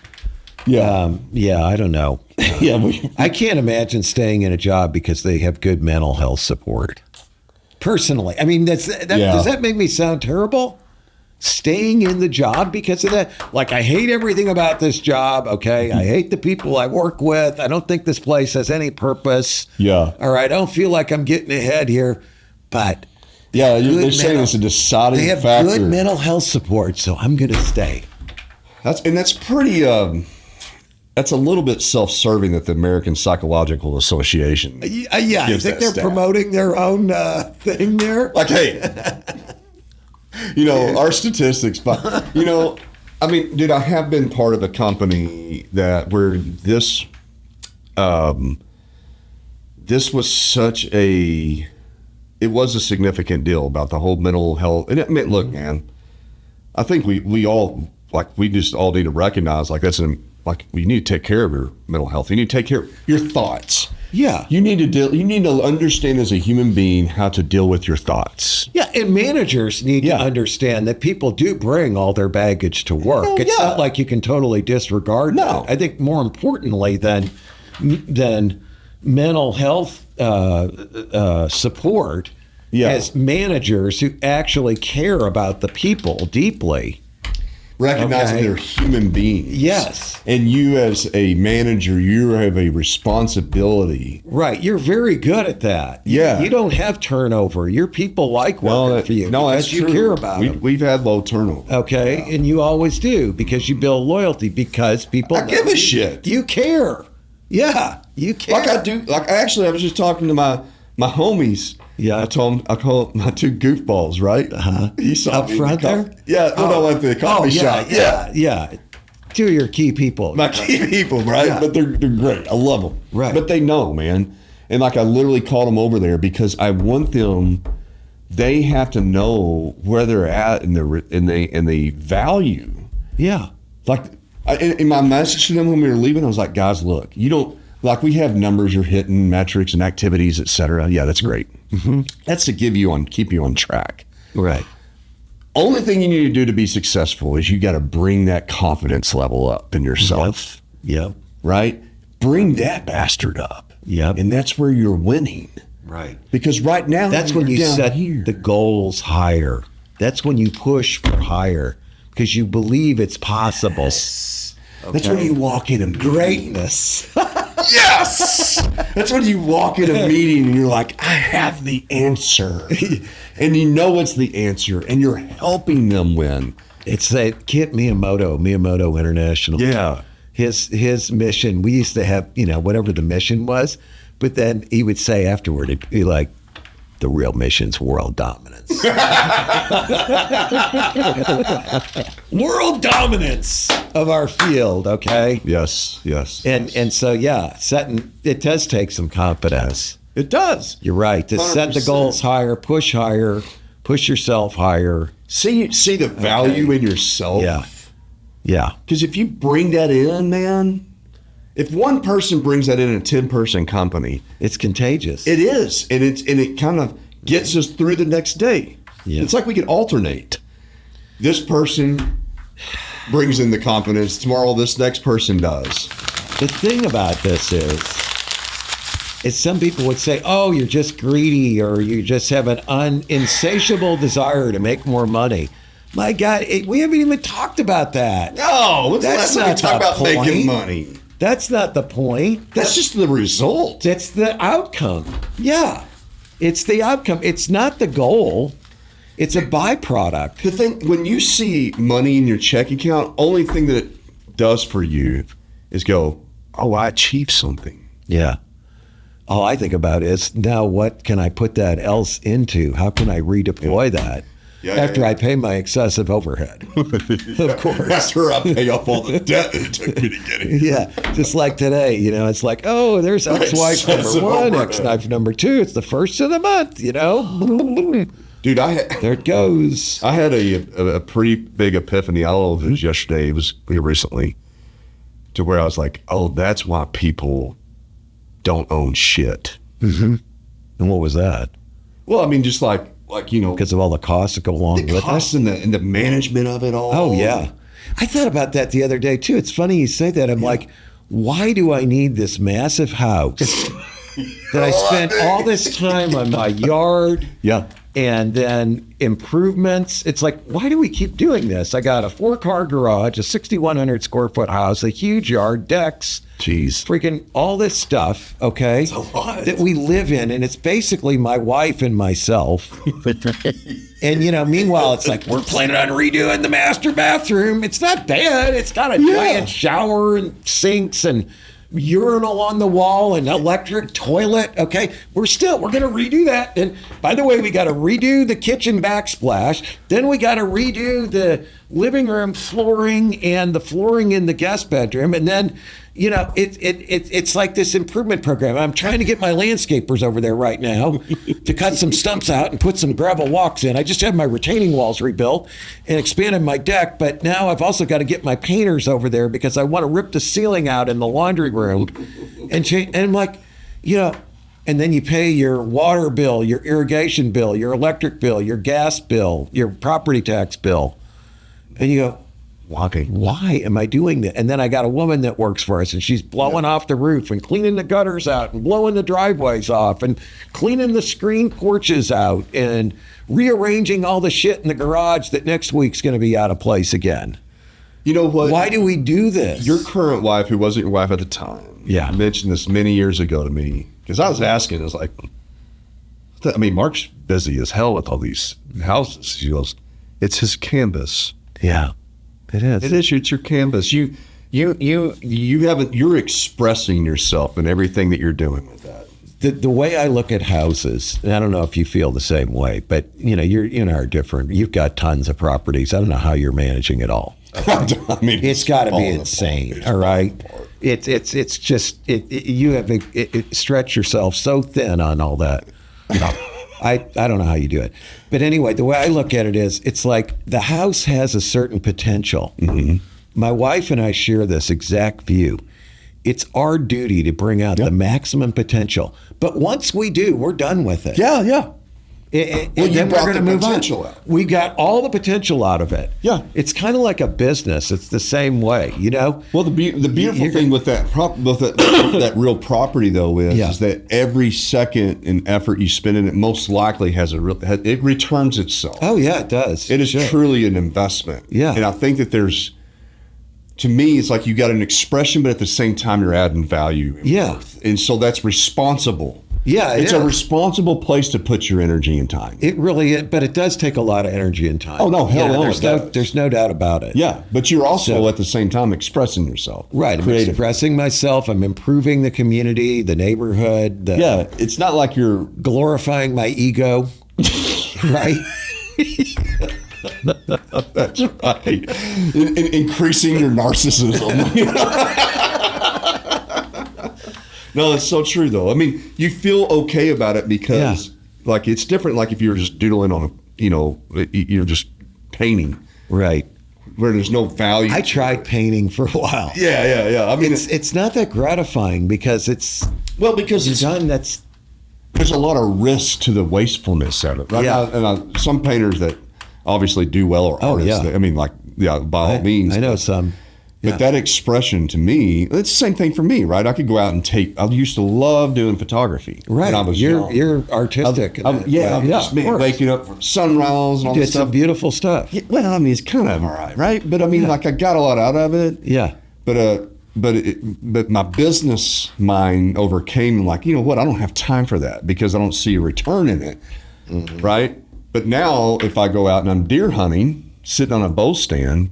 Yeah. I don't know. I can't imagine staying in a job because they have good mental health support. Personally. I mean, does that make me sound terrible? Staying in the job because of that? Like, I hate everything about this job, okay? I hate the people I work with. I don't think this place has any purpose. Yeah. All right, I don't feel like I'm getting ahead here. But Yeah, good they're saying it's a deciding They have factor. good mental health support, so I'm going to stay. That's pretty. That's a little bit self-serving that the American Psychological Association. Yeah, I gives think that they're stat. promoting their own thing there. Like, hey, our statistics, but I mean, dude, I have been part of a company where this was such it was a significant deal about the whole mental health. And I mean, look, man, I think we all, like, we just all need to recognize, like, you need to take care of your mental health. You need to take care of your thoughts. Yeah. You need to understand as a human being how to deal with your thoughts. Yeah, and managers need to understand that people do bring all their baggage to work. Oh, It's yeah. not like you can totally disregard No. that. I think more importantly than mental health support as managers who actually care about the people deeply. Recognizing they're human beings. Yes. And you as a manager, you have a responsibility. Right. You're very good at that. Yeah. You don't have turnover. Your people like working for you that's because you true. care about them. We've had low turnover. Okay. Yeah. And you always do because you build loyalty because people give a shit. You care. Yeah. You care. Like I do. Like, actually, I was just talking to my homies. Yeah. I call my two goofballs, right? Uh-huh. You saw Up front there? Yeah. When I went to the coffee shop. Yeah. Two of your key people. My key people, right? Yeah. But they're great. I love them. Right. But they know, man. And like, I literally called them over there because I want them. They have to know where they're at in the value. Yeah. Like, in my message to them when we were leaving, I was like, guys, look, you don't. Like, we have numbers you're hitting, metrics and activities, et cetera. Yeah, that's great. Mm-hmm. That's to keep you on track. Right. Only thing you need to do to be successful is you got to bring that confidence level up in yourself. Yep. Right? Bring that bastard up. Yep. And that's where you're winning. Right. Because right now, that's when you set here. the goals higher. That's when you push for higher because you believe it's possible. Yes. Okay. That's when you walk in greatness. Yes! That's when you walk in a meeting and you're like, I have the answer. And you know it's the answer, and you're helping them win. It's that Kit Miyamoto International. Yeah. His mission, we used to have, whatever the mission was, but then he would say afterward, he'd be like, the real mission's world dominance. World dominance of our field, okay? Yes. And so, it does take some confidence. It does. You're right. To 100%. Set the goals higher, push yourself higher. See the value in yourself. Yeah. Because if you bring that in, man, if one person brings that in a 10-person company, it's contagious. It is. And it kind of gets us through the next day. Yeah. It's like we can alternate. This person brings in the confidence. Tomorrow, this next person does. The thing about this is some people would say, oh, you're just greedy or you just have an insatiable desire to make more money. My God, we haven't even talked about that. No, that's not talk about making money. That's not the point. That's just the result. That's the outcome. Yeah. It's the outcome. It's not the goal. It's a byproduct. The thing, when you see money in your checking account, only thing that it does for you is go, oh, I achieved something. Yeah. All I think about is now what can I put that else into? How can I redeploy that? After I pay my excessive overhead, of course. After I pay off all the debt it took me to get it. Yeah, just like today, it's like, oh, there's ex-wife number one, ex-wife number two. It's the first of the month, Dude, there it goes. I had a pretty big epiphany. I don't know if it was yesterday, it was recently, to where I was like, oh, that's why people don't own shit. Mm-hmm. And what was that? Well, I mean, just like, because of all the costs that go along with it. The costs and the management of it all. Oh, yeah. I thought about that the other day, too. It's funny you say that. I'm like, why do I need this massive house that I spent all this time on my yard? Yeah. and then improvements. It's like, why do we keep doing this? I got a 4-car garage, a 6,100 square foot house, a huge yard, decks, freaking all this stuff, okay, It's a lot. that we live in. And it's basically my wife and myself. And, meanwhile, it's like, we're planning on redoing the master bathroom. It's not bad. It's got a giant shower and sinks and urinal on the wall and electric toilet. Okay, we're going to redo that. And by the way, we got to redo the kitchen backsplash. Then we got to redo the living room flooring and the flooring in the guest bedroom. And then, it's like this improvement program. I'm trying to get my landscapers over there right now to cut some stumps out and put some gravel walks in. I just had my retaining walls rebuilt and expanded my deck, but now I've also got to get my painters over there because I want to rip the ceiling out in the laundry room and change. And I'm like, and then you pay your water bill, your irrigation bill, your electric bill, your gas bill, your property tax bill. And you go, why am I doing that? And then I got a woman that works for us, and she's blowing off the roof and cleaning the gutters out and blowing the driveways off and cleaning the screen porches out and rearranging all the shit in the garage that next week's going to be out of place again. You know what? Why do we do this? Your current wife, who wasn't your wife at the time, mentioned this many years ago to me, because I was asking, I was like, Mark's busy as hell with all these houses. She goes, it's his canvas. Yeah. It is. It is. It's your canvas. You're expressing yourself in everything that you're doing with that. The way I look at houses, and I don't know if you feel the same way, but you and I are different. You've got tons of properties. I don't know how you're managing it all. It's got to be insane. All right. It's just you have stretched yourself so thin on all that. I don't know how you do it. But anyway, the way I look at it is, it's like the house has a certain potential. Mm-hmm. My wife and I share this exact view. It's our duty to bring out the maximum potential. But once we do, we're done with it. Yeah. And then we're going to move on. Out. We got all the potential out of it. Yeah. It's kind of like a business. It's the same way, Well, the beautiful thing with that real property, though, is that every second and effort you spend in it most likely it returns itself. Oh, yeah, it does. It is truly an investment. Yeah. And I think that to me, it's like you got an expression, but at the same time, you're adding value and worth. And so that's responsible. Yeah, it's a responsible place to put your energy and time. It really is, but it does take a lot of energy and time. Oh, no, hell no. There's no doubt about it. Yeah, but you're also at the same time expressing yourself. Right, I'm expressing myself. I'm improving the community, the neighborhood. It's not like you're glorifying my ego, right? That's right. Increasing your narcissism. No, it's so true, though. I mean, you feel okay about it because, it's different. Like if you're just doodling on you're just painting, right? Where there's no value. I tried painting for a while. Yeah. I mean, it's not that gratifying because it's done. There's a lot of risk to the wastefulness of it, right? Yeah. Some painters that obviously do well are artists. By all means. I know some. But that expression to me, it's the same thing for me, right? I could go out and I used to love doing photography. Right. When I was young. You're artistic. Waking up for sunrise and all this stuff. Some beautiful stuff. Yeah, well, I mean, it's kind of all right? But I mean, I got a lot out of it. Yeah. But my business mind overcame, I don't have time for that because I don't see a return in it, right? But now if I go out and I'm deer hunting, sitting on a bow stand,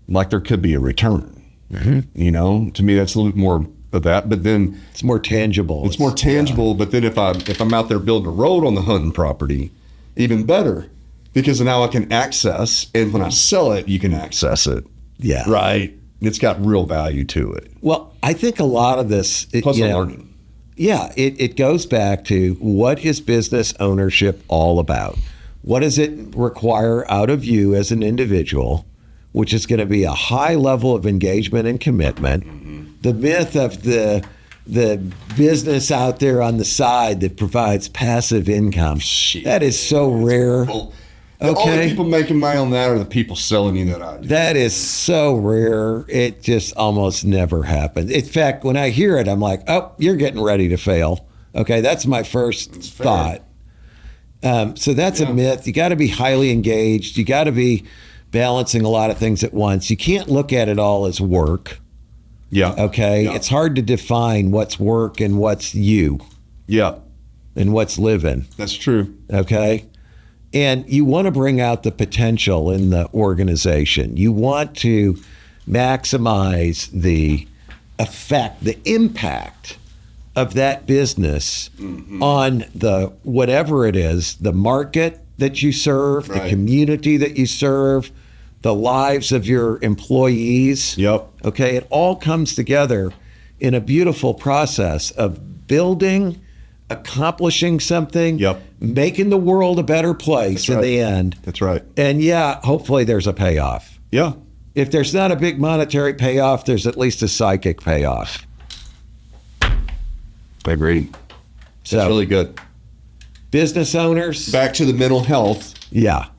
there could be a return. To me, that's a little bit more of that. But then it's more tangible. It's more tangible. But then if I'm out there building a road on the hunting property, even better, because now I can access, and when I sell it, you can access it. Yeah. Right. It's got real value to it. Well, I think a lot of this, plus learning. Yeah, it goes back to what is business ownership all about? What does it require out of you as an individual, which is going to be a high level of engagement and commitment? The myth of the business out there on the side that provides passive income. That is so rare. The only people making money on that are the people selling you that idea. That is so rare. It just almost never happens. In fact, when I hear it, I'm like, oh, you're getting ready to fail. Okay, that's my first thought. So that's a myth. You got to be highly engaged. You got to be balancing a lot of things at once. You can't look at it all as work. Yeah. Okay. Yeah. It's hard to define what's work and what's you Yeah. and what's living. That's true. Okay. And you want to bring out the potential in the organization. You want to maximize the effect, the impact of that business on the whatever it is, the market that you serve, the community that you serve, the lives of your employees. Yep. Okay, it all comes together in a beautiful process of building, accomplishing something, making the world a better place in the end. That's right. And yeah, hopefully there's a payoff. Yeah. If there's not a big monetary payoff, there's at least a psychic payoff. I agree. So, That's really good. business owners, Back to the mental health. yeah.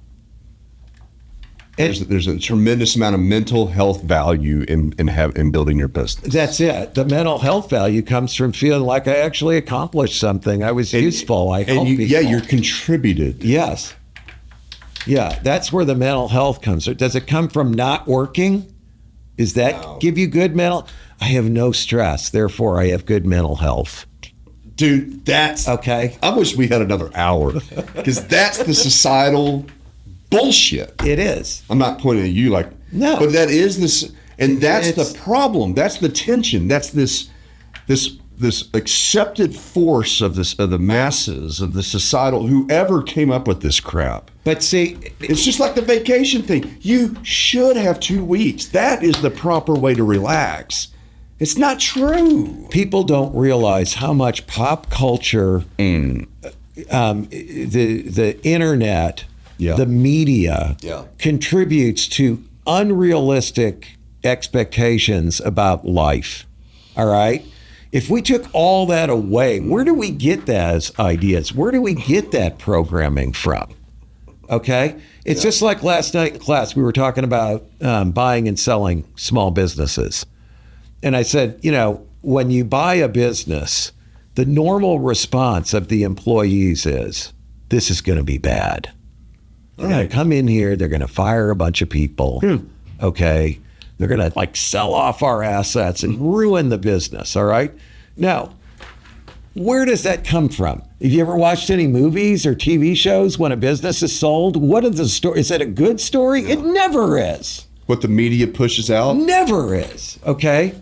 There's a tremendous amount of mental health value in building your business. That's it. The mental health value comes from feeling like I actually accomplished something. I was useful. I helped people. Yeah, you're contributed. Yes. Yeah, that's where the mental health comes. Does it come from not working? Does that give you good mental? I have no stress, therefore I have good mental health. Dude, that's okay. I wish we had another hour because that's the societal bullshit. It is. I'm not pointing at you like no, but that is this, and that's the problem. That's the tension. That's this accepted force of the masses of the societal. Whoever came up with this crap. But see, it's just like the vacation thing. You should have 2 weeks. That is the proper way to relax. It's not true. People don't realize how much pop culture, the internet, the media contributes to unrealistic expectations about life. All right? If we took all that away, where do we get those ideas? Where do we get that programming from? Okay? It's just like last night in class, we were talking about buying and selling small businesses. And I said, when you buy a business, the normal response of the employees is, this is going to be bad. They're going to come in here, they're going to fire a bunch of people. Okay? They're going to sell off our assets and ruin the business, all right? Now, where does that come from? Have you ever watched any movies or TV shows when a business is sold? What is the story? Is it a good story? No. It never is. What the media pushes out? Never is, okay?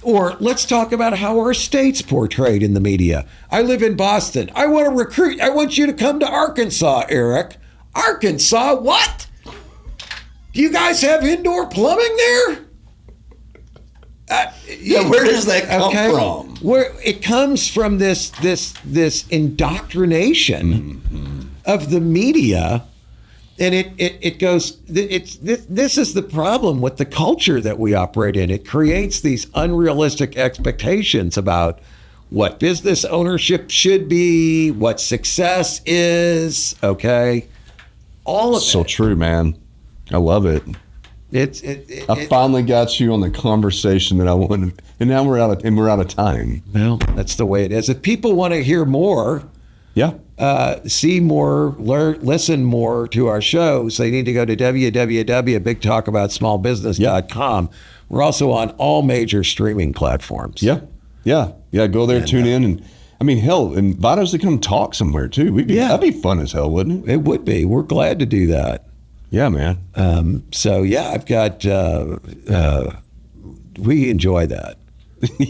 Or let's talk about how our state's portrayed in the media. I live in Boston. I want to recruit. I want you to come to Arkansas, Eric. Arkansas, what? Do you guys have indoor plumbing there? Where does that come from? Where it comes from this indoctrination of the media, and it goes. This is the problem with the culture that we operate in. It creates these unrealistic expectations about what business ownership should be, what success is. Okay, all of it. So true, man. I love it. I finally got you on the conversation that I wanted, and now we're out of time. Well, that's the way it is. If people want to hear more, see more, listen more to our shows, they need to go to www.bigtalkaboutsmallbusiness.com. We're also on all major streaming platforms. Yeah. Go there, tune in, and I mean, hell, invite us to come talk somewhere too. That'd be fun as hell, wouldn't it? It would be. We're glad to do that. Yeah, man. I've got, we enjoy that.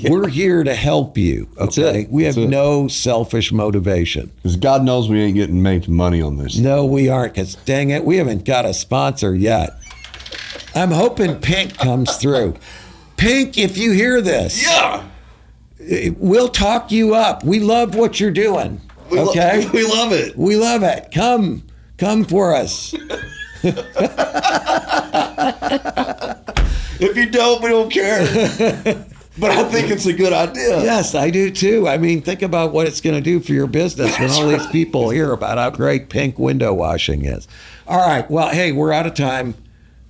We're here to help you. Okay. That's it. We have no selfish motivation. Because God knows we ain't getting made money on this. No, we aren't. Because dang it, we haven't got a sponsor yet. I'm hoping Pink comes through. Pink, if you hear this, we'll talk you up. We love what you're doing. We love it. We love it. Come for us. If you don't, we don't care. But I think it's a good idea. Yes, I do too. I mean, think about what it's going to do for your business when all these people hear about how great Pink window washing is. All right. Well, hey, we're out of time.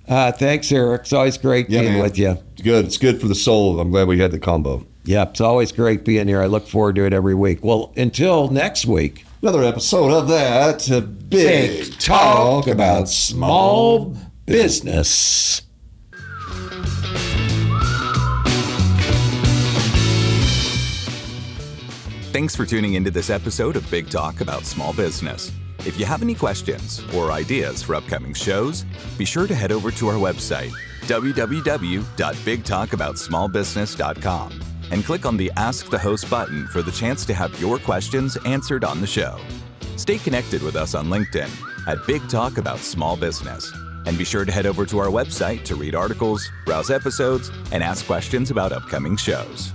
Thanks, Eric. It's always great being with you. It's good. It's good for the soul. I'm glad we had the combo. Yeah, it's always great being here. I look forward to it every week. Well, until next week. Another episode of that Big Talk about small business. Thanks for tuning into this episode of Big Talk about small business. If you have any questions or ideas for upcoming shows, be sure to head over to our website, www.bigtalkaboutsmallbusiness.com, and click on the Ask the Host button for the chance to have your questions answered on the show. Stay connected with us on LinkedIn at Big Talk About Small Business. And be sure to head over to our website to read articles, browse episodes, and ask questions about upcoming shows.